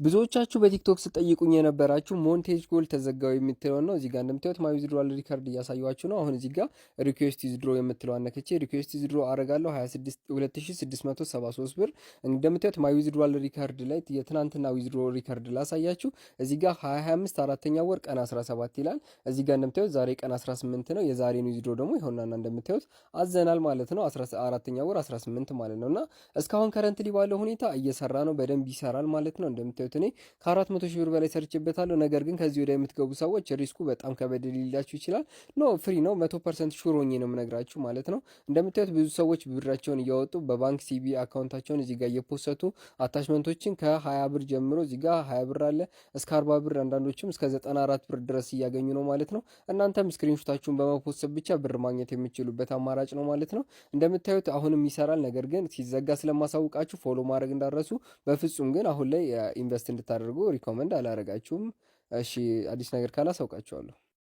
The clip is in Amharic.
ብዙዎቻችሁ በቲክቶክ ስጠይቁኝ የነበራችሁ ሞንቴጅ ጎል ተዘጋው የምትለው ነው። እዚህ ጋር እንደምታዩት ማይ ዊዝድሮዋል ሪካርድ እያሳያችሁ ነው። አሁን እዚህ ጋር ሪኩዌስት ዊዝድሮ የምትለው አነከቼ ሪኩዌስት ዊዝድሮ አረጋለሁ 2673 ብር። እንደምታዩት ማይ ዊዝድሮዋል ሪካርድ ላይ የትናንትና ዊዝድሮ ሪካርድ ላሳያችሁ። እዚህ ጋር 2025 አራተኛ ወር ቀን 17 ይላል። እዚህ ጋር እንደምታዩት ዛሬ ቀን 18 ነው። የዛሬን ዊዝድሮ ደግሞ ይሆናልና እንደምታዩት አዘናል ማለት ነው። አራተኛ ወር 18 ማለት ነውና እስካሁን ከረንትሊ ባለው ሁኔታ እየሰራ ነው። በደንብ ይሰራል ማለት ነው። እንደምታዩት እኔ ከ400 ሺህ ብር በላይ ሰርቼበታለሁ። ነገር ግን ከዚህ ወዲያ የምትገቡ ሰዎች ሪስኩ በጣም ከበድ ሊላችሁ ይችላል። ኖ ፍሪ ነው፣ 100% ሹር ሆኜ ነው የምነግራችሁ ማለት ነው። እንደምታዩት ብዙ ሰዎች ብራቸውን እያወጡ በባንክ ሲቢ አካውንታቸውን እዚህ ጋር እየፖሰቱ አታችመንቶችን ከ20 ብር ጀምሮ እዚህ ጋር 20 ብር አለ እስከ 40 ብር፣ አንዳንዶችም እስከ 94 ብር ድረስ እያገኙ ነው ማለት ነው። እናንተም ስክሪንሾታችሁን በመፖሰት ብቻ ብር ማግኘት የምትችሉበት አማራጭ ነው ማለት ነው። እንደምታዩት አሁንም ይሰራል። ነገር ግን ሲዘጋ ስለማሳውቃችሁ ፎሎ ማድረግ እንዳረሱ። በፍጹም ግን አሁን ላይ ኢንቨስት እንድታደርጉ ሪኮመንድ አላረጋችሁም። እሺ አዲስ ነገር ካላሳውቃችኋለሁ።